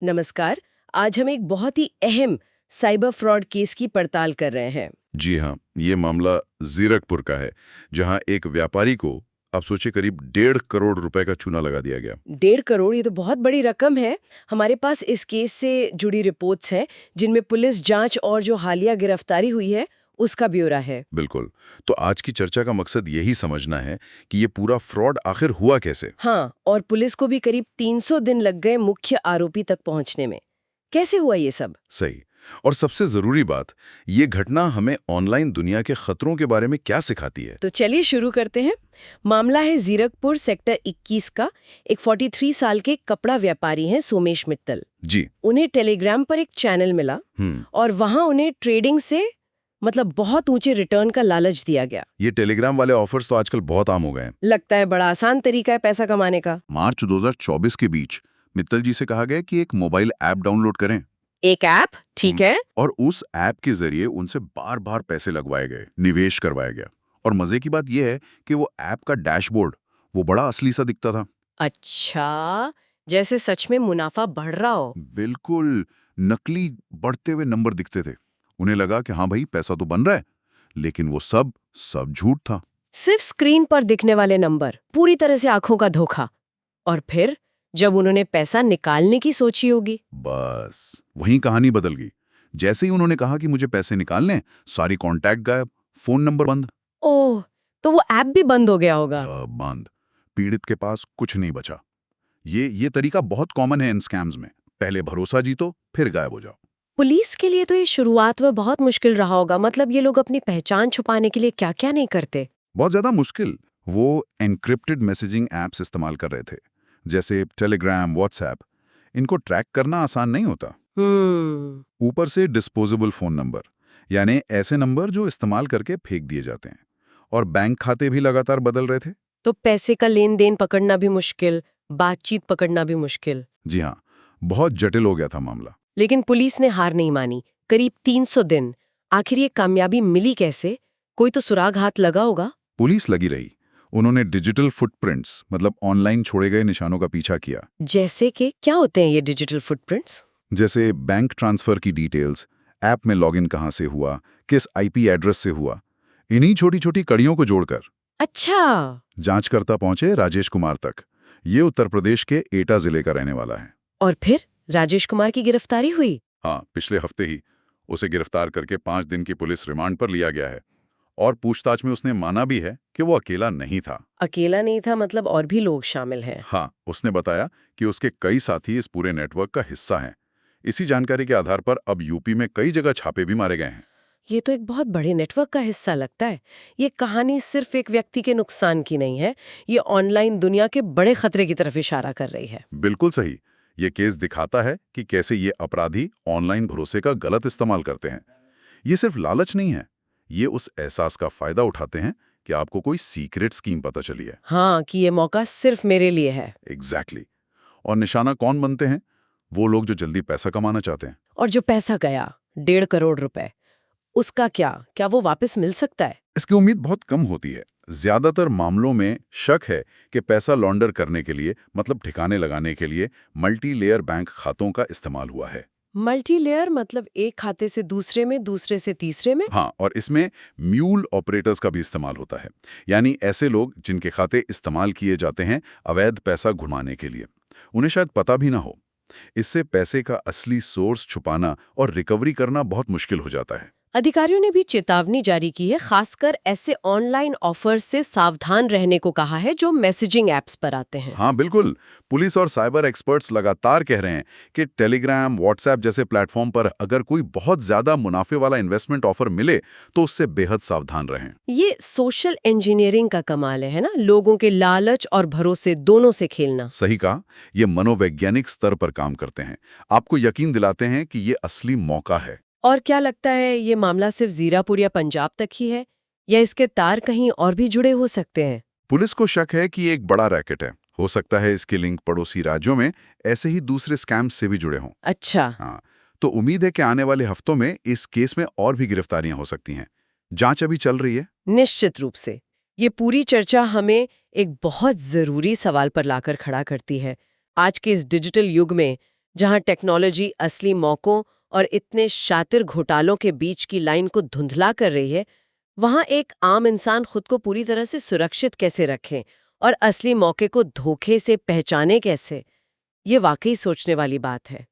नमस्कार। आज हम एक बहुत ही अहम साइबर फ्रॉड केस की पड़ताल कर रहे हैं। जी हाँ, ये मामला जीरकपुर का है, जहाँ एक व्यापारी को आप सोचिए करीब 1.5 करोड़ रुपए का चूना लगा दिया गया। 1.5 करोड़, ये तो बहुत बड़ी रकम है। हमारे पास इस केस से जुड़ी रिपोर्ट्स हैं, जिनमें पुलिस जांच और जो हालिया गिरफ्तारी हुई है उसका ब्यौरा है। बिल्कुल। तो आज की चर्चा का मकसद यही समझना है कि ये पूरा फ्रॉड आखिर हुआ कैसे। हाँ, और पुलिस को भी करीब 300 दिन लग गए मुख्य आरोपी तक पहुंचने में। कैसे हुआ ये सब? सही। और सबसे जरूरी बात, ये घटना हमें ऑनलाइन दुनिया के खतरों के बारे में क्या सिखाती है। तो चलिए शुरू करते हैं। मामला है जीरकपुर सेक्टर 21 का। एक 43 साल के कपड़ा व्यापारी हैं सोमेश मित्तल। जी। उन्हें टेलीग्राम पर एक चैनल मिला और वहां उन्हें ट्रेडिंग से बहुत ऊंचे रिटर्न का लालच दिया गया। ये टेलीग्राम वाले ऑफर्स तो आजकल बहुत आम हो गए हैं। लगता है बड़ा आसान तरीका है पैसा कमाने का। मार्च 2024 के बीच मित्तल जी से कहा गया कि एक मोबाइल ऐप डाउनलोड करें। एक ऐप, ठीक है। और उस ऐप के जरिए उनसे बार बार पैसे लगवाए गए, निवेश करवाया गया। और मजे की बात यह है कि वो ऐप का डैशबोर्ड वो बड़ा असली सा दिखता था। अच्छा, जैसे सच में मुनाफा बढ़ रहा हो। बिल्कुल नकली बढ़ते हुए नंबर दिखते थे। उन्हें लगा कि हाँ भाई पैसा तो बन रहा है, लेकिन वो सब सब झूठ था। सिर्फ स्क्रीन पर दिखने वाले नंबर, पूरी तरह से आंखों का धोखा। और फिर जब उन्होंने पैसा निकालने की सोची होगी। बस वहीं कहानी बदल गई। जैसे ही उन्होंने कहा कि मुझे पैसे निकालने, सारी कॉन्टैक्ट गायब, फोन नंबर बंद। ओह, तो वो ऐप भी बंद हो गया होगा। सब बंद। पीड़ित के पास कुछ नहीं बचा। ये तरीका बहुत कॉमन है इन स्कैम्स में। पहले भरोसा जीतो, फिर गायब हो जाओ। पुलिस के लिए तो ये शुरुआत में बहुत मुश्किल रहा होगा। मतलब ये लोग अपनी पहचान छुपाने के लिए क्या-क्या नहीं करते। बहुत ज्यादा मुश्किल। वो एन्क्रिप्टेड मैसेजिंग एप्स इस्तेमाल कर रहे थे, जैसे टेलीग्राम, व्हाट्सएप। इनको ट्रैक करना आसान नहीं होता। ऊपर से डिस्पोजेबल फोन नंबर, यानी ऐसे नंबर जो इस्तेमाल करके फेंक दिए जाते हैं। और बैंक खाते भी लगातार बदल रहे थे। तो पैसे का लेन देन पकड़ना भी मुश्किल, बातचीत पकड़ना भी मुश्किल। जी हाँ, बहुत जटिल हो गया था मामला। लेकिन पुलिस ने हार नहीं मानी। करीब 300 दिन। आखिर ये कामयाबी मिली कैसे? कोई तो सुराग हाथ लगा होगा। पुलिस लगी रही। उन्होंने डिजिटल फुटप्रिंट्स, मतलब ऑनलाइन छोड़े गए निशानों का पीछा किया। जैसे कि क्या होते हैं ये डिजिटल फुटप्रिंट्स? जैसे बैंक ट्रांसफर की डिटेल्स, ऐप में लॉगिन कहाँ से हुआ, किस आईपी एड्रेस से हुआ। इन्हीं छोटी छोटी कड़ियों को जोड़कर अच्छा। जांचकर्ता पहुंचे राजेश कुमार तक। ये उत्तर प्रदेश के एटा जिले का रहने वाला है। और फिर राजेश कुमार की गिरफ्तारी हुई। हाँ, पिछले हफ्ते ही उसे गिरफ्तार करके 5 दिन की पुलिस रिमांड पर लिया गया है। और पूछताछ में उसने माना भी है कि वो अकेला नहीं था। अकेला नहीं था, मतलब और भी लोग शामिल हैं। हाँ, उसने बताया कि उसके कई साथी इस पूरे नेटवर्क का हिस्सा हैं। इसी जानकारी के आधार पर अब यूपी में कई जगह छापे भी मारे गए हैं। ये तो एक बहुत बड़े नेटवर्क का हिस्सा लगता है। ये कहानी सिर्फ एक व्यक्ति के नुकसान की नहीं है, ये ऑनलाइन दुनिया के बड़े खतरे की तरफ इशारा कर रही है। बिल्कुल सही। ये केस दिखाता है कि कैसे ये अपराधी ऑनलाइन भरोसे का गलत इस्तेमाल करते हैं। ये सिर्फ लालच नहीं है, ये उस एहसास का फायदा उठाते हैं कि आपको कोई सीक्रेट स्कीम पता चली है। हाँ, कि ये मौका सिर्फ मेरे लिए है। एग्जैक्टली। और निशाना कौन बनते हैं? वो लोग जो जल्दी पैसा कमाना चाहते हैं। और जो पैसा गया, 1.5 करोड़ रुपए, उसका क्या क्या वो वापस मिल सकता है? इसकी उम्मीद बहुत कम होती है। ज्यादातर मामलों में शक है कि पैसा लॉन्डर करने के लिए, मतलब ठिकाने लगाने के लिए, मल्टी लेयर बैंक खातों का इस्तेमाल हुआ है। मल्टी लेयर मतलब एक खाते से दूसरे में, दूसरे से तीसरे में। हाँ, और इसमें म्यूल ऑपरेटर्स का भी इस्तेमाल होता है, यानी ऐसे लोग जिनके खाते इस्तेमाल किए जाते हैं अवैध पैसा घुमाने के लिए। उन्हें शायद पता भी ना हो। इससे पैसे का असली सोर्स छुपाना और रिकवरी करना बहुत मुश्किल हो जाता है। अधिकारियों ने भी चेतावनी जारी की है, खासकर ऐसे ऑनलाइन ऑफर से सावधान रहने को कहा है जो मैसेजिंग एप्स पर आते हैं। हाँ बिल्कुल। पुलिस और साइबर एक्सपर्ट्स लगातार कह रहे हैं कि टेलीग्राम, व्हाट्सएप जैसे प्लेटफॉर्म पर अगर कोई बहुत ज्यादा मुनाफे वाला इन्वेस्टमेंट ऑफर मिले तो उससे बेहद सावधान रहें। ये सोशल इंजीनियरिंग का कमाल है ना, लोगों के लालच और भरोसे दोनों से खेलना। सही कहा। ये मनोवैज्ञानिक स्तर पर काम करते हैं, आपको यकीन दिलाते हैं कि ये असली मौका है। और क्या लगता है, ये मामला सिर्फ जीरापुर या पंजाब तक ही है, या इसके तार कहीं और भी जुड़े हो सकते हैं? पुलिस को शक है कि ये एक बड़ा रैकेट है। हो सकता है इसके लिंक पड़ोसी राज्यों में ऐसे ही दूसरे स्कैम्स से भी जुड़े हों। अच्छा। हाँ, तो उम्मीद है कि आने वाले हफ्तों में इस केस में और भी गिरफ्तारियां हो सकती हैं। जांच अभी चल रही है। निश्चित रूप से। ये पूरी चर्चा हमें एक बहुत जरूरी सवाल पर लाकर खड़ा करती है। आज के इस डिजिटल युग में जहां टेक्नोलॉजी असली मौकों और इतने शातिर घोटालों के बीच की लाइन को धुंधला कर रही है, वहां एक आम इंसान खुद को पूरी तरह से सुरक्षित कैसे रखे और असली मौके को धोखे से पहचाने कैसे, ये वाकई सोचने वाली बात है।